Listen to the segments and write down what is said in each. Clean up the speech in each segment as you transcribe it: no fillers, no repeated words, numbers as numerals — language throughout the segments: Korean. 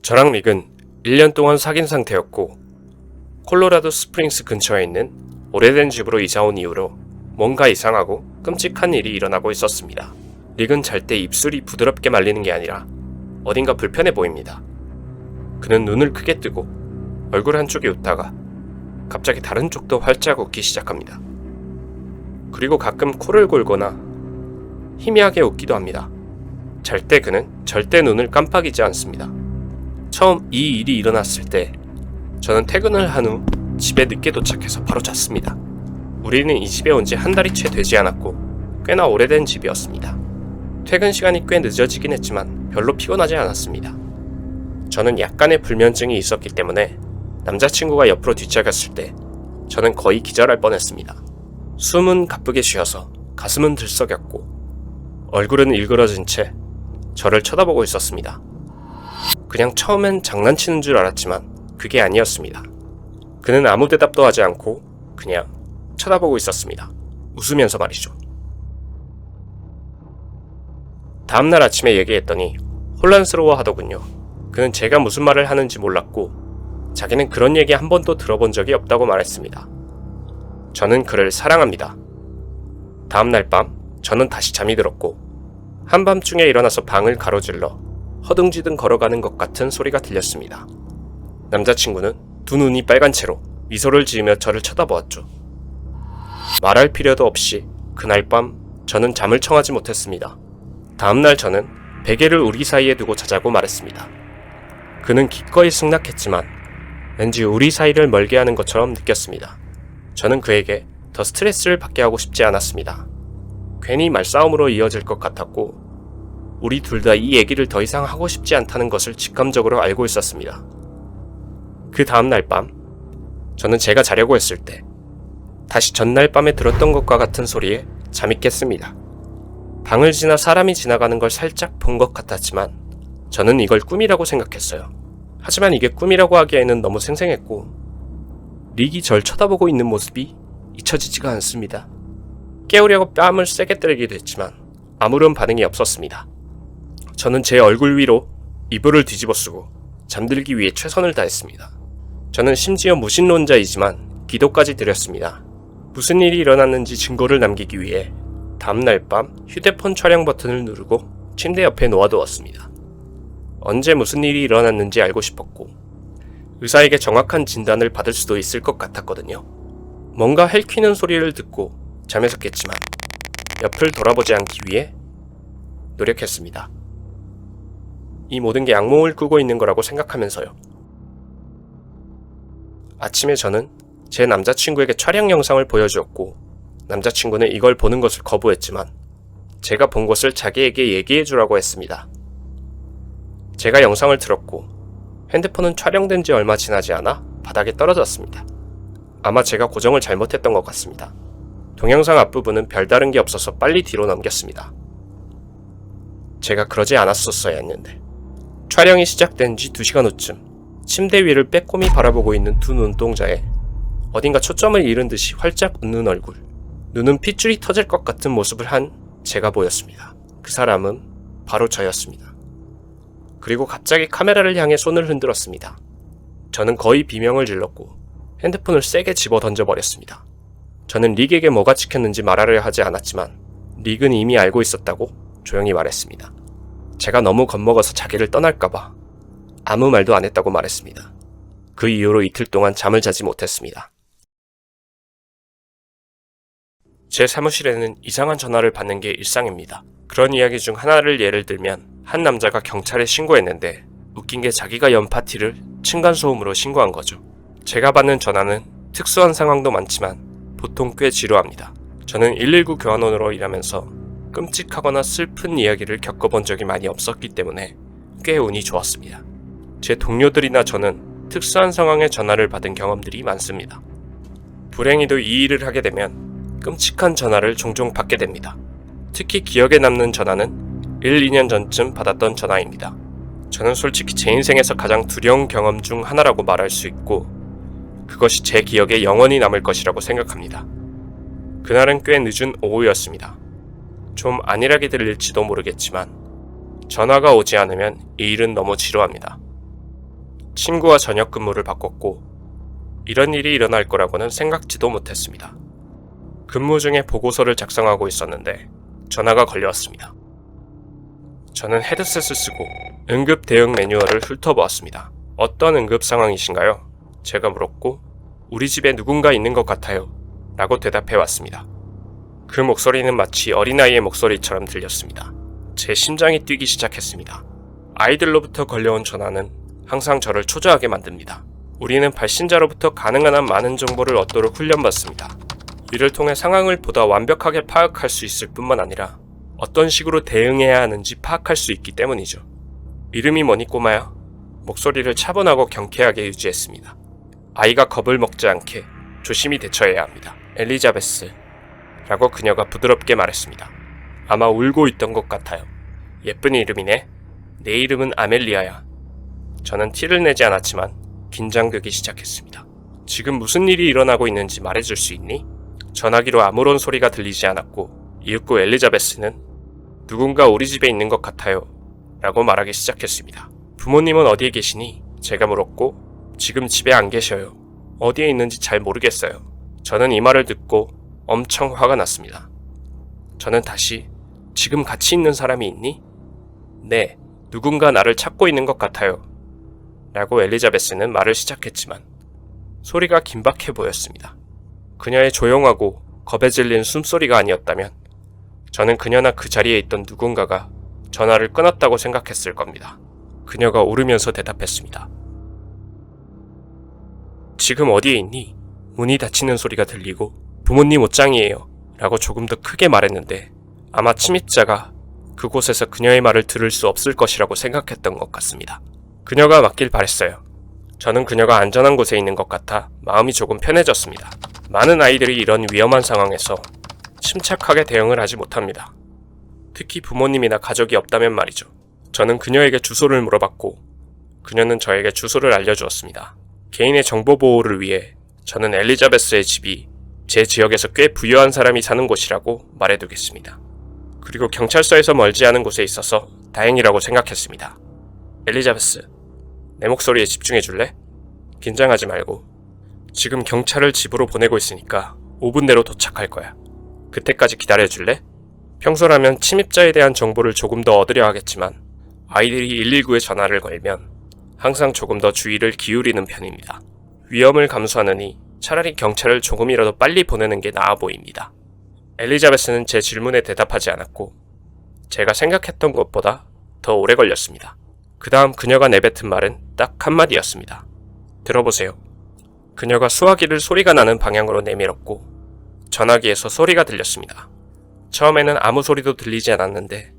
저랑 릭은 1년 동안 사귄 상태였고 콜로라도 스프링스 근처에 있는 오래된 집으로 이사온 이후로 뭔가 이상하고 끔찍한 일이 일어나고 있었습니다. 릭은 잘 때 입술이 부드럽게 말리는 게 아니라 어딘가 불편해 보입니다. 그는 눈을 크게 뜨고 얼굴 한쪽이 웃다가 갑자기 다른 쪽도 활짝 웃기 시작합니다. 그리고 가끔 코를 골거나 희미하게 웃기도 합니다. 잘 때 그는 절대 눈을 깜빡이지 않습니다. 처음 이 일이 일어났을 때 저는 퇴근을 한 후 집에 늦게 도착해서 바로 잤습니다. 우리는 이 집에 온 지 한 달이 채 되지 않았고 꽤나 오래된 집이었습니다. 퇴근 시간이 꽤 늦어지긴 했지만 별로 피곤하지 않았습니다. 저는 약간의 불면증이 있었기 때문에 남자친구가 옆으로 뒤척였을 때 저는 거의 기절할 뻔했습니다. 숨은 가쁘게 쉬어서 가슴은 들썩였고 얼굴은 일그러진 채 저를 쳐다보고 있었습니다. 그냥 처음엔 장난치는 줄 알았지만 그게 아니었습니다. 그는 아무 대답도 하지 않고 그냥 쳐다보고 있었습니다. 웃으면서 말이죠. 다음날 아침에 얘기했더니 혼란스러워 하더군요. 그는 제가 무슨 말을 하는지 몰랐고 자기는 그런 얘기 한 번도 들어본 적이 없다고 말했습니다. 저는 그를 사랑합니다. 다음날 밤 저는 다시 잠이 들었고 한밤중에 일어나서 방을 가로질러 허둥지둥 걸어가는 것 같은 소리가 들렸습니다. 남자친구는 두 눈이 빨간 채로 미소를 지으며 저를 쳐다보았죠. 말할 필요도 없이 그날 밤 저는 잠을 청하지 못했습니다. 다음날 저는 베개를 우리 사이에 두고 자자고 말했습니다. 그는 기꺼이 승낙했지만 왠지 우리 사이를 멀게 하는 것처럼 느꼈습니다. 저는 그에게 더 스트레스를 받게 하고 싶지 않았습니다. 괜히 말싸움으로 이어질 것 같았고 우리 둘 다 이 얘기를 더 이상 하고 싶지 않다는 것을 직감적으로 알고 있었습니다. 그 다음날 밤 저는 제가 자려고 했을 때 다시 전날 밤에 들었던 것과 같은 소리에 잠이 깼습니다. 방을 지나 사람이 지나가는 걸 살짝 본 것 같았지만 저는 이걸 꿈이라고 생각했어요. 하지만 이게 꿈이라고 하기에는 너무 생생했고 릭이 절 쳐다보고 있는 모습이 잊혀지지가 않습니다. 깨우려고 뺨을 세게 때리기도 했지만 아무런 반응이 없었습니다. 저는 제 얼굴 위로 이불을 뒤집어 쓰고 잠들기 위해 최선을 다했습니다. 저는 심지어 무신론자이지만 기도까지 드렸습니다. 무슨 일이 일어났는지 증거를 남기기 위해 다음날 밤 휴대폰 촬영 버튼을 누르고 침대 옆에 놓아두었습니다. 언제 무슨 일이 일어났는지 알고 싶었고 의사에게 정확한 진단을 받을 수도 있을 것 같았거든요. 뭔가 헬퀴는 소리를 듣고 잠에서 깼지만 옆을 돌아보지 않기 위해 노력했습니다. 이 모든 게 악몽을 꾸고 있는 거라고 생각하면서요. 아침에 저는 제 남자친구에게 촬영 영상을 보여주었고 남자친구는 이걸 보는 것을 거부했지만 제가 본 것을 자기에게 얘기해주라고 했습니다. 제가 영상을 틀었고 핸드폰은 촬영된 지 얼마 지나지 않아 바닥에 떨어졌습니다. 아마 제가 고정을 잘못했던 것 같습니다. 동영상 앞부분은 별다른 게 없어서 빨리 뒤로 넘겼습니다. 제가 그러지 않았었어야 했는데 촬영이 시작된 지 2시간 후쯤 침대 위를 빼꼼히 바라보고 있는 두 눈동자에 어딘가 초점을 잃은 듯이 활짝 웃는 얼굴, 눈은 핏줄이 터질 것 같은 모습을 한 제가 보였습니다. 그 사람은 바로 저였습니다. 그리고 갑자기 카메라를 향해 손을 흔들었습니다. 저는 거의 비명을 질렀고 핸드폰을 세게 집어 던져버렸습니다. 저는 릭에게 뭐가 찍혔는지 말하려 하지 않았지만 릭은 이미 알고 있었다고 조용히 말했습니다. 제가 너무 겁먹어서 자기를 떠날까봐 아무 말도 안 했다고 말했습니다. 그 이후로 이틀 동안 잠을 자지 못했습니다. 제 사무실에는 이상한 전화를 받는 게 일상입니다. 그런 이야기 중 하나를 예를 들면 한 남자가 경찰에 신고했는데 웃긴 게 자기가 연 파티를 층간소음으로 신고한 거죠. 제가 받는 전화는 특수한 상황도 많지만 보통 꽤 지루합니다. 저는 119 교환원으로 일하면서 끔찍하거나 슬픈 이야기를 겪어본 적이 많이 없었기 때문에 꽤 운이 좋았습니다. 제 동료들이나 저는 특수한 상황에 전화를 받은 경험들이 많습니다. 불행히도 이 일을 하게 되면 끔찍한 전화를 종종 받게 됩니다. 특히 기억에 남는 전화는 1, 2년 전쯤 받았던 전화입니다. 저는 솔직히 제 인생에서 가장 두려운 경험 중 하나라고 말할 수 있고 그것이 제 기억에 영원히 남을 것이라고 생각합니다. 그날은 꽤 늦은 오후였습니다. 좀 안일하게 들릴지도 모르겠지만 전화가 오지 않으면 이 일은 너무 지루합니다. 친구와 저녁 근무를 바꿨고 이런 일이 일어날 거라고는 생각지도 못했습니다. 근무 중에 보고서를 작성하고 있었는데 전화가 걸려왔습니다. 저는 헤드셋을 쓰고 응급 대응 매뉴얼을 훑어보았습니다. 어떤 응급 상황이신가요? 제가 물었고 우리 집에 누군가 있는 것 같아요 라고 대답해왔습니다. 그 목소리는 마치 어린아이의 목소리처럼 들렸습니다. 제 심장이 뛰기 시작했습니다. 아이들로부터 걸려온 전화는 항상 저를 초조하게 만듭니다. 우리는 발신자로부터 가능한 한 많은 정보를 얻도록 훈련받습니다. 이를 통해 상황을 보다 완벽하게 파악할 수 있을 뿐만 아니라 어떤 식으로 대응해야 하는지 파악할 수 있기 때문이죠. 이름이 뭐니 꼬마야? 목소리를 차분하고 경쾌하게 유지했습니다. 아이가 겁을 먹지 않게 조심히 대처해야 합니다. 엘리자베스 라고 그녀가 부드럽게 말했습니다. 아마 울고 있던 것 같아요. 예쁜 이름이네. 내 이름은 아멜리아야. 저는 티를 내지 않았지만 긴장되기 시작했습니다. 지금 무슨 일이 일어나고 있는지 말해줄 수 있니? 전화기로 아무런 소리가 들리지 않았고 이윽고 엘리자베스는 누군가 우리 집에 있는 것 같아요 라고 말하기 시작했습니다. 부모님은 어디에 계시니? 제가 물었고 지금 집에 안 계셔요. 어디에 있는지 잘 모르겠어요. 저는 이 말을 듣고 엄청 화가 났습니다. 저는 다시 지금 같이 있는 사람이 있니? 네, 누군가 나를 찾고 있는 것 같아요 라고 엘리자베스는 말을 시작했지만 소리가 긴박해 보였습니다. 그녀의 조용하고 겁에 질린 숨소리가 아니었다면 저는 그녀나 그 자리에 있던 누군가가 전화를 끊었다고 생각했을 겁니다. 그녀가 울으면서 대답했습니다. 지금 어디에 있니? 문이 닫히는 소리가 들리고 부모님 옷장이에요 라고 조금 더 크게 말했는데 아마 침입자가 그곳에서 그녀의 말을 들을 수 없을 것이라고 생각했던 것 같습니다. 그녀가 맞길 바랬어요. 저는 그녀가 안전한 곳에 있는 것 같아 마음이 조금 편해졌습니다. 많은 아이들이 이런 위험한 상황에서 침착하게 대응을 하지 못합니다. 특히 부모님이나 가족이 없다면 말이죠. 저는 그녀에게 주소를 물어봤고 그녀는 저에게 주소를 알려주었습니다. 개인의 정보 보호를 위해 저는 엘리자베스의 집이 제 지역에서 꽤 부유한 사람이 사는 곳이라고 말해두겠습니다. 그리고 경찰서에서 멀지 않은 곳에 있어서 다행이라고 생각했습니다. 엘리자베스, 내 목소리에 집중해줄래? 긴장하지 말고. 지금 경찰을 집으로 보내고 있으니까 5분 내로 도착할 거야. 그때까지 기다려줄래? 평소라면 침입자에 대한 정보를 조금 더 얻으려 하겠지만 아이들이 119에 전화를 걸면 항상 조금 더 주의를 기울이는 편입니다. 위험을 감수하느니 차라리 경찰을 조금이라도 빨리 보내는 게 나아 보입니다. 엘리자베스는 제 질문에 대답하지 않았고 제가 생각했던 것보다 더 오래 걸렸습니다. 그 다음 그녀가 내뱉은 말은 딱 한마디였습니다. 들어보세요. 그녀가 수화기를 소리가 나는 방향으로 내밀었고 전화기에서 소리가 들렸습니다. 처음에는 아무 소리도 들리지 않았는데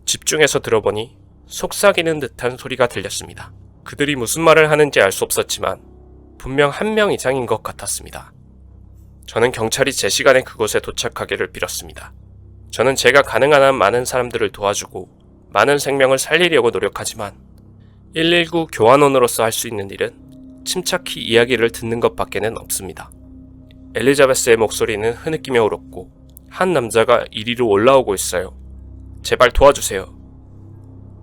집중해서 들어보니 속삭이는 듯한 소리가 들렸습니다. 그들이 무슨 말을 하는지 알 수 없었지만 분명 한 명 이상인 것 같았습니다. 저는 경찰이 제 시간에 그곳에 도착하기를 빌었습니다. 저는 제가 가능한 한 많은 사람들을 도와주고 많은 생명을 살리려고 노력하지만 119 교환원으로서 할 수 있는 일은 침착히 이야기를 듣는 것밖에는 없습니다. 엘리자베스의 목소리는 흐느끼며 울었고 한 남자가 이리로 올라오고 있어요. 제발 도와주세요.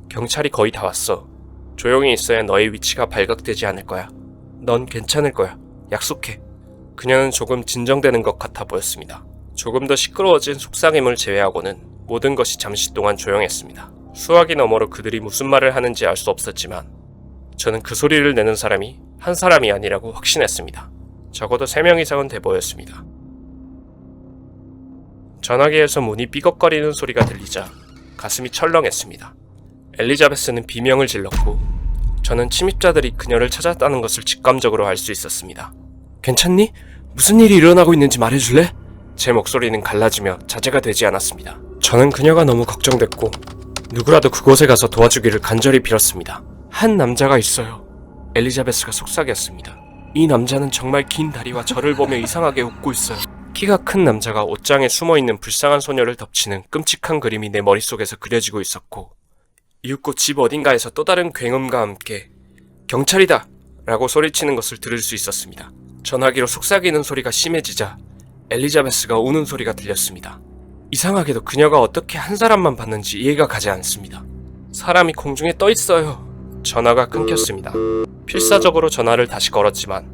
경찰이 거의 다 왔어. 조용히 있어야 너의 위치가 발각되지 않을 거야. 넌 괜찮을 거야. 약속해. 그녀는 조금 진정되는 것 같아 보였습니다. 조금 더 시끄러워진 속삭임을 제외하고는 모든 것이 잠시 동안 조용했습니다. 수화기 너머로 그들이 무슨 말을 하는지 알 수 없었지만 저는 그 소리를 내는 사람이 한 사람이 아니라고 확신했습니다. 적어도 3명 이상은 돼 보였습니다. 전화기에서 문이 삐걱거리는 소리가 들리자 가슴이 철렁했습니다. 엘리자베스는 비명을 질렀고 저는 침입자들이 그녀를 찾았다는 것을 직감적으로 알 수 있었습니다. 괜찮니? 무슨 일이 일어나고 있는지 말해줄래? 제 목소리는 갈라지며 자제가 되지 않았습니다. 저는 그녀가 너무 걱정됐고 누구라도 그곳에 가서 도와주기를 간절히 빌었습니다. 한 남자가 있어요. 엘리자베스가 속삭였습니다. 이 남자는 정말 긴 다리와 저를 보며 이상하게 웃고 있어요. 키가 큰 남자가 옷장에 숨어있는 불쌍한 소녀를 덮치는 끔찍한 그림이 내 머릿속에서 그려지고 있었고 이윽고 집 어딘가에서 또 다른 굉음과 함께 경찰이다! 라고 소리치는 것을 들을 수 있었습니다. 전화기로 속삭이는 소리가 심해지자 엘리자베스가 우는 소리가 들렸습니다. 이상하게도 그녀가 어떻게 한 사람만 봤는지 이해가 가지 않습니다. 사람이 공중에 떠 있어요. 전화가 끊겼습니다. 필사적으로 전화를 다시 걸었지만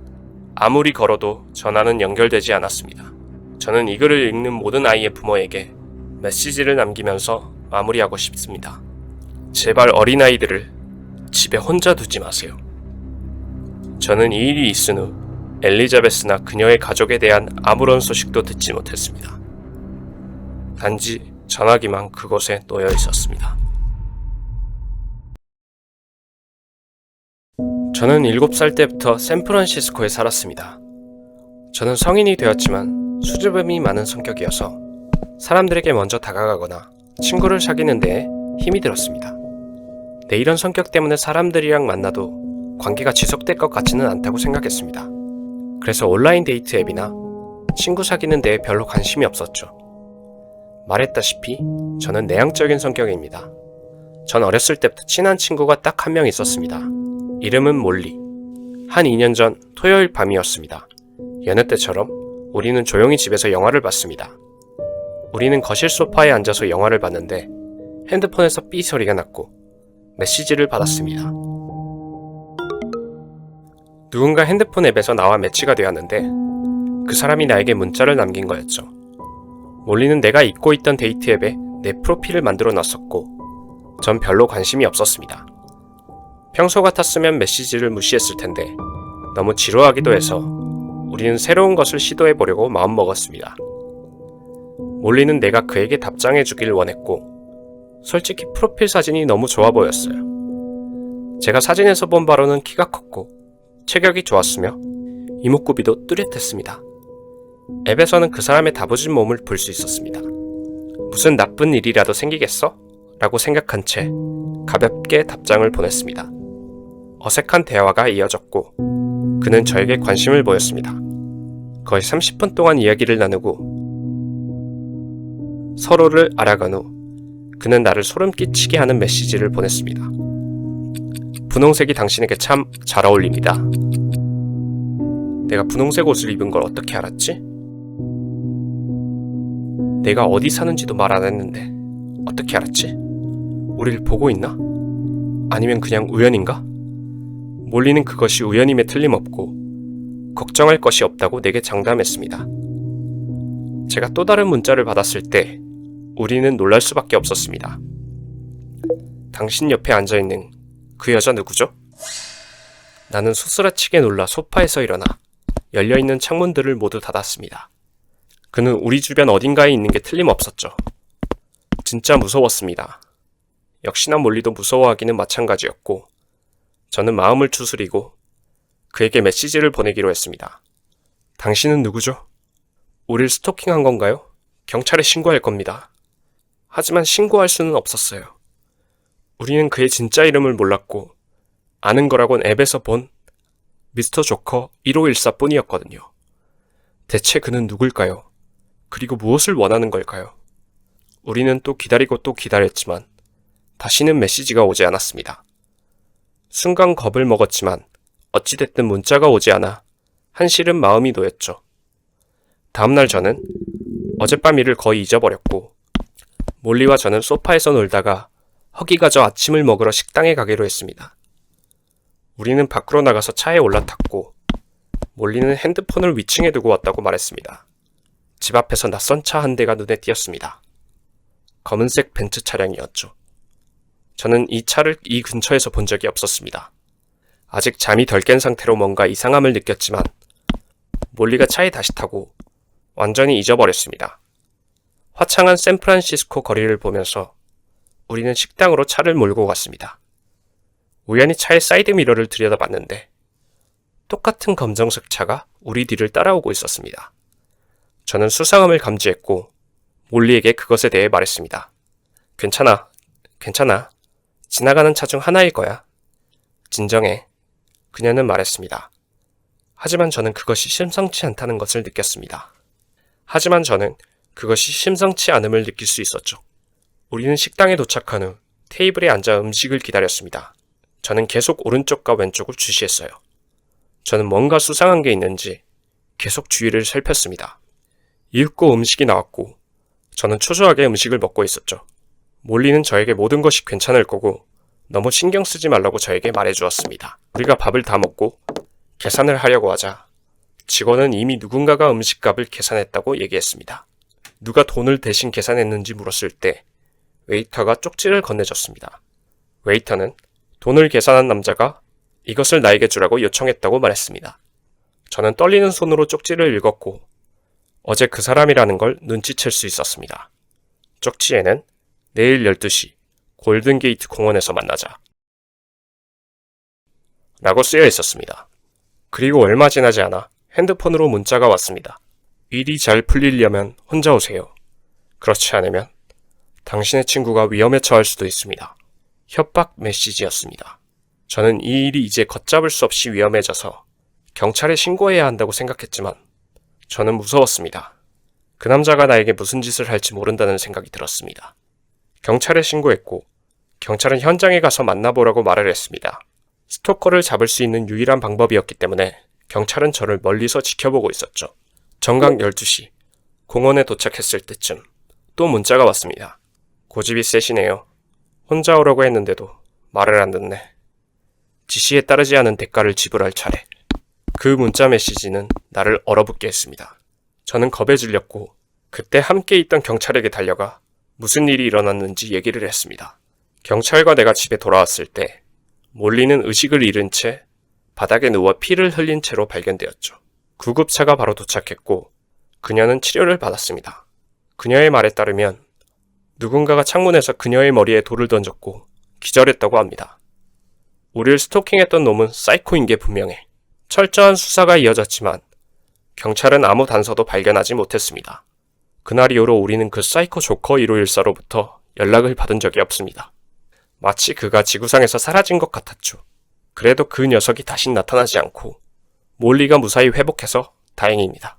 아무리 걸어도 전화는 연결되지 않았습니다. 저는 이 글을 읽는 모든 아이의 부모에게 메시지를 남기면서 마무리하고 싶습니다. 제발 어린아이들을 집에 혼자 두지 마세요. 저는 이 일이 있은 후 엘리자베스나 그녀의 가족에 대한 아무런 소식도 듣지 못했습니다. 단지 전화기만 그곳에 놓여 있었습니다. 저는 7살 때부터 샌프란시스코에 살았습니다. 저는 성인이 되었지만 수줍음이 많은 성격이어서 사람들에게 먼저 다가가거나 친구를 사귀는 데에 힘이 들었습니다. 내 이런 성격 때문에 사람들이랑 만나도 관계가 지속될 것 같지는 않다고 생각했습니다. 그래서 온라인 데이트 앱이나 친구 사귀는 데에 별로 관심이 없었죠. 말했다시피 저는 내향적인 성격입니다. 전 어렸을 때부터 친한 친구가 딱 한 명 있었습니다. 이름은 몰리. 한 2년 전 토요일 밤이었습니다. 여느 때처럼 우리는 조용히 집에서 영화를 봤습니다. 우리는 거실 소파에 앉아서 영화를 봤는데 핸드폰에서 삐 소리가 났고 메시지를 받았습니다. 누군가 핸드폰 앱에서 나와 매치가 되었는데 그 사람이 나에게 문자를 남긴 거였죠. 몰리는 내가 잊고 있던 데이트 앱에 내 프로필을 만들어 놨었고 전 별로 관심이 없었습니다. 평소 같았으면 메시지를 무시했을 텐데 너무 지루하기도 해서 우리는 새로운 것을 시도해 보려고 마음먹었습니다. 몰리는 내가 그에게 답장해 주길 원했고 솔직히 프로필 사진이 너무 좋아 보였어요. 제가 사진에서 본 바로는 키가 컸고 체격이 좋았으며 이목구비도 뚜렷했습니다. 앱에서는 그 사람의 다부진 몸을 볼 수 있었습니다. 무슨 나쁜 일이라도 생기겠어? 라고 생각한 채 가볍게 답장을 보냈습니다. 어색한 대화가 이어졌고 그는 저에게 관심을 보였습니다. 거의 30분 동안 이야기를 나누고 서로를 알아간 후 그는 나를 소름 끼치게 하는 메시지를 보냈습니다. 분홍색이 당신에게 참 잘 어울립니다. 내가 분홍색 옷을 입은 걸 어떻게 알았지? 내가 어디 사는지도 말 안 했는데 어떻게 알았지? 우리를 보고 있나? 아니면 그냥 우연인가? 몰리는 그것이 우연임에 틀림없고 걱정할 것이 없다고 내게 장담했습니다. 제가 또 다른 문자를 받았을 때 우리는 놀랄 수밖에 없었습니다. 당신 옆에 앉아있는 그 여자 누구죠? 나는 소스라치게 놀라 소파에서 일어나 열려있는 창문들을 모두 닫았습니다. 그는 우리 주변 어딘가에 있는 게 틀림없었죠. 진짜 무서웠습니다. 역시나 몰리도 무서워하기는 마찬가지였고 저는 마음을 추스리고 그에게 메시지를 보내기로 했습니다. 당신은 누구죠? 우릴 스토킹한 건가요? 경찰에 신고할 겁니다. 하지만 신고할 수는 없었어요. 우리는 그의 진짜 이름을 몰랐고 아는 거라곤 앱에서 본 미스터 조커 1514 뿐이었거든요. 대체 그는 누굴까요? 그리고 무엇을 원하는 걸까요? 우리는 또 기다리고 또 기다렸지만 다시는 메시지가 오지 않았습니다. 순간 겁을 먹었지만 어찌됐든 문자가 오지 않아 한시름 마음이 놓였죠. 다음날 저는 어젯밤 일을 거의 잊어버렸고 몰리와 저는 소파에서 놀다가 허기가 져 아침을 먹으러 식당에 가기로 했습니다. 우리는 밖으로 나가서 차에 올라탔고 몰리는 핸드폰을 위층에 두고 왔다고 말했습니다. 집 앞에서 낯선 차 한 대가 눈에 띄었습니다. 검은색 벤츠 차량이었죠. 저는 이 차를 이 근처에서 본 적이 없었습니다. 아직 잠이 덜 깬 상태로 뭔가 이상함을 느꼈지만 몰리가 차에 다시 타고 완전히 잊어버렸습니다. 화창한 샌프란시스코 거리를 보면서 우리는 식당으로 차를 몰고 갔습니다. 우연히 차의 사이드 미러를 들여다봤는데 똑같은 검정색 차가 우리 뒤를 따라오고 있었습니다. 저는 수상함을 감지했고 몰리에게 그것에 대해 말했습니다. 괜찮아. 지나가는 차 중 하나일 거야. 진정해. 그녀는 말했습니다. 하지만 저는 그것이 심상치 않다는 것을 느꼈습니다. 하지만 저는 그것이 심상치 않음을 느낄 수 있었죠. 우리는 식당에 도착한 후 테이블에 앉아 음식을 기다렸습니다. 저는 계속 오른쪽과 왼쪽을 주시했어요. 저는 뭔가 수상한 게 있는지 계속 주위를 살폈습니다. 이윽고 음식이 나왔고 저는 초조하게 음식을 먹고 있었죠. 몰리는 저에게 모든 것이 괜찮을 거고 너무 신경 쓰지 말라고 저에게 말해주었습니다. 우리가 밥을 다 먹고 계산을 하려고 하자 직원은 이미 누군가가 음식값을 계산했다고 얘기했습니다. 누가 돈을 대신 계산했는지 물었을 때 웨이터가 쪽지를 건네줬습니다. 웨이터는 돈을 계산한 남자가 이것을 나에게 주라고 요청했다고 말했습니다. 저는 떨리는 손으로 쪽지를 읽었고 어제 그 사람이라는 걸 눈치챌 수 있었습니다. 쪽지에는 내일 12시 골든게이트 공원에서 만나자 라고 쓰여 있었습니다. 그리고 얼마 지나지 않아 핸드폰으로 문자가 왔습니다. 일이 잘 풀리려면 혼자 오세요. 그렇지 않으면 당신의 친구가 위험에 처할 수도 있습니다. 협박 메시지였습니다. 저는 이 일이 이제 걷잡을 수 없이 위험해져서 경찰에 신고해야 한다고 생각했지만 저는 무서웠습니다. 그 남자가 나에게 무슨 짓을 할지 모른다는 생각이 들었습니다. 경찰에 신고했고 경찰은 현장에 가서 만나보라고 말을 했습니다. 스토커를 잡을 수 있는 유일한 방법이었기 때문에 경찰은 저를 멀리서 지켜보고 있었죠. 정각 12시 공원에 도착했을 때쯤 또 문자가 왔습니다. 고집이 세시네요. 혼자 오라고 했는데도 말을 안 듣네. 지시에 따르지 않은 대가를 지불할 차례. 그 문자 메시지는 나를 얼어붙게 했습니다. 저는 겁에 질렸고 그때 함께 있던 경찰에게 달려가 무슨 일이 일어났는지 얘기를 했습니다. 경찰과 내가 집에 돌아왔을 때 몰리는 의식을 잃은 채 바닥에 누워 피를 흘린 채로 발견되었죠. 구급차가 바로 도착했고 그녀는 치료를 받았습니다. 그녀의 말에 따르면 누군가가 창문에서 그녀의 머리에 돌을 던졌고 기절했다고 합니다. 우리를 스토킹했던 놈은 사이코인 게 분명해. 철저한 수사가 이어졌지만 경찰은 아무 단서도 발견하지 못했습니다. 그날 이후로 우리는 그 사이코 조커 1514로부터 연락을 받은 적이 없습니다. 마치 그가 지구상에서 사라진 것 같았죠. 그래도 그 녀석이 다시 나타나지 않고 몰리가 무사히 회복해서 다행입니다.